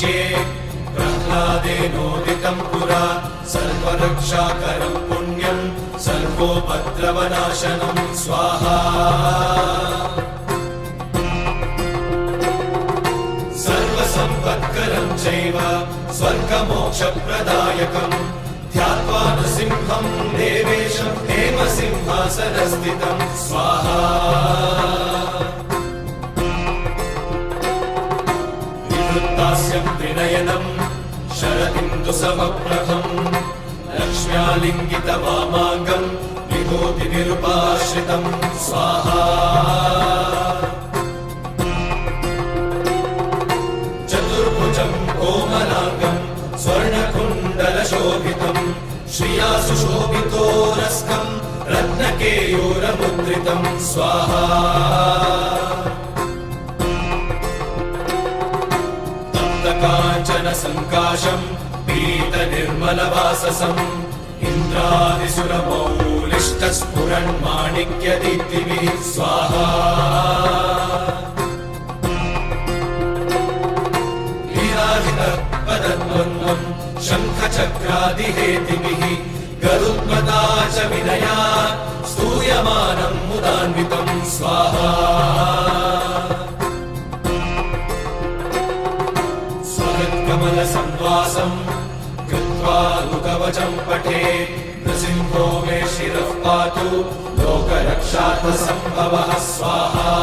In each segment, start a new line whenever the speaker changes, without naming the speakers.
वक्ष्ये प्रह्लादेनोदितं पुरा सर्वरक्षाकरं पुण्यं सर्वोपद्रवनाशनं स्वाहा सर्वसम्पत्करं चैव स्वर्गमोक्षप्रदायकं ध्यात्वा नृसिंहं देवेशं हेमसिंहासनस्थितं स्वाहा विवृत्तास्यं त्रिनयनं शरदिन्दुसमप्रभं लक्ष्म्यालिङ्गितवामाङ्गं विभूतिनिरुपाश्रितं स्वाहा चतुर्भुजं कोमलाङ्गं स्वर्णकुण्डलशोभितं श्रिया सुशोभितोरस्कं रत्नकेयूरमुद्रितं स्वाहा काञ्चनसङ्काशं पीतनिर्मलवाससं इन्द्रादिसुरमौलिष्टस्फुरन्माणिक्यदीप्तिभिः स्वाहा लीलाधितपदद्वन्द्वं शङ्खचक्रादिहेतिभिः गरुत्मता च विनया स्तूयमानं मुदान्वितं स्वाहा कमलसंवासं कृत्वा लुकवचं पठे नृसिंहो मे शिरः पातु लोकरक्षार्थसम्भवः स्वाहा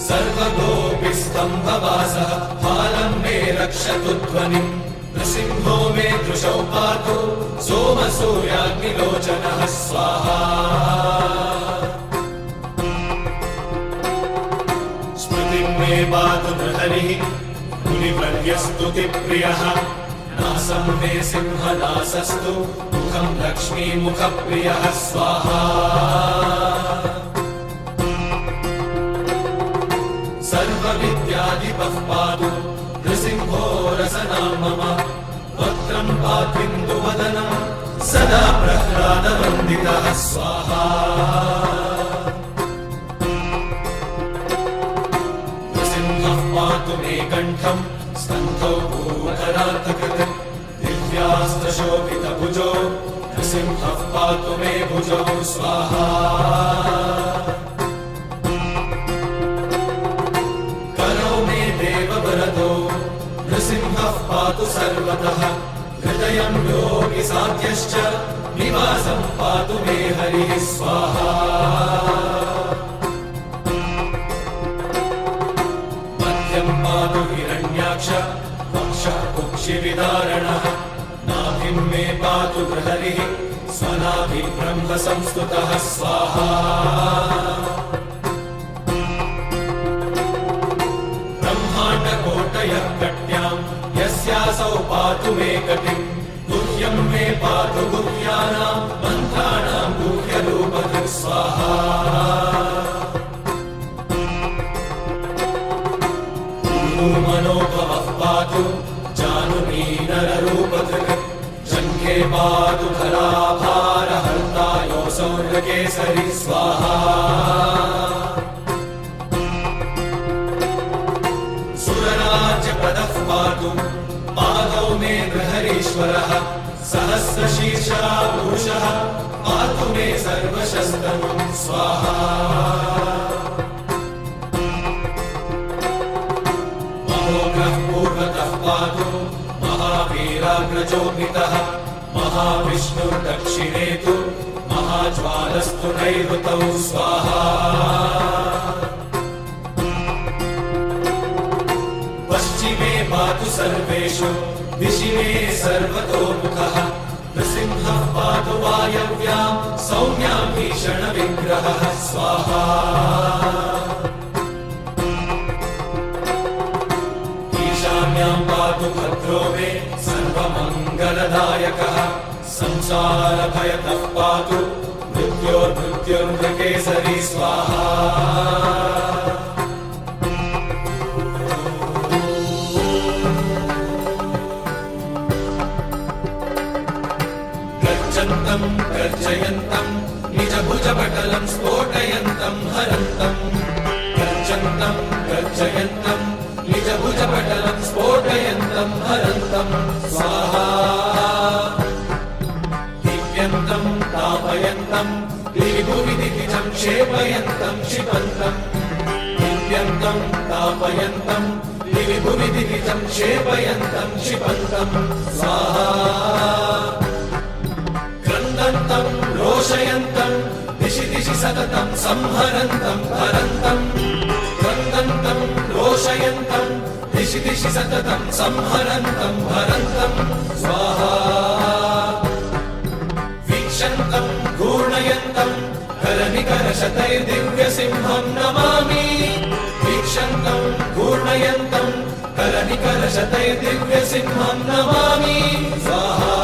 सर्वगोपिस्तम्भवासः फालं मे रक्षतु ध्वनिं नृसिंहो मे दृशौ पातु सोमसूर्याग्निलोचनः स्वाहा मे पातु नृहरिः मुनिवर्यस्तुतिप्रियः नासं मे सिंहनासस्तु मुखं लक्ष्मीमुखप्रियः स्वाहा सर्वविद्याधिपः पातु नृसिंहो रसनां मम वक्त्रं पात्विन्दुवदनं सदा प्रह्लादवन्दितः स्वाहा पातु मे कण्ठं स्कन्धौ भूधरान्तकृत् दिव्यास्त्रशोभितभुजो नृसिंहः पातु मे भुजौ स्वाहा करौ मे देववरदो नृसिंहः पातु सर्वतः हृदयं योगिसाध्यश्च निवासं पातु मे हरिः स्वाहा पातु हिरण्याक्ष वक्षः कुक्षिविदारणः नाभिं मे पातु बृहरिः स्वनाभि ब्रह्मसंस्तुतः स्वाहा ब्रह्माण्डकोटयः कट्यां यस्यासौ पातु मे कटिं गुह्यं मे पातु गुह्यानां मन्त्राणां गुह्यरूपधृक् स्वाहा मनोभवः पातु जानुमीनररूपधृक् शङ्खे पातु धराभारहर्ता योऽसौर्यकेसरी स्वाहा सुरराज्यपदः पातु पादौ मे बृहरीश्वरः सहस्रशीर्षा पुरुषः पातु मे सर्वशस्तमं स्वाहा पूर्वतः पातु महावीराग्रजोभितः महाविष्णुर्दक्षिणे तु महाज्वालस्तु नैऋतौ स्वाहा पश्चिमे पातु सर्वेषु दिशि मे सर्वतोमुखः नृसिंहः पातु वायव्यां सौम्यां भीषणविग्रहः स्वाहा पातु भद्रो मे सर्वमङ्गलदायकः संसारभयतः पातु मृत्योर्मृत्युर्मृकेसरी स्वाहा गर्जन्तं गर्जयन्तं निजभुजपटलं स्फोटयन्तं हरन्तं गर्जन्तं गर्जयन्तं गर्जयन्तं निजभुजपटलं स्फोटयन्तं हरन्तं स्वाहा दिव्यन्तं तापयन्तं दिविभुवि दितिजं क्षेपयन्तं क्षिपन्तं दिव्यन्तं तापयन्तं दिविभुवि दितिजं क्षेपयन्तं क्षिपन्तं स्वाहा क्रन्दन्तं रोषयन्तं दिशि दिशि सततं संहरन्तं हरन्तं क्रन्दन्तं रोषयन्तं दिशि दिशि सततं संहरन्तं हरन्तं स्वाहा वीक्षन्तं घूर्णयन्तं करनिकरशतैर्दिव्यसिंहं नमामि वीक्षन्तं घूर्णयन्तं करनिकरशतैर्दिव्यसिंहं नमामि स्वाहा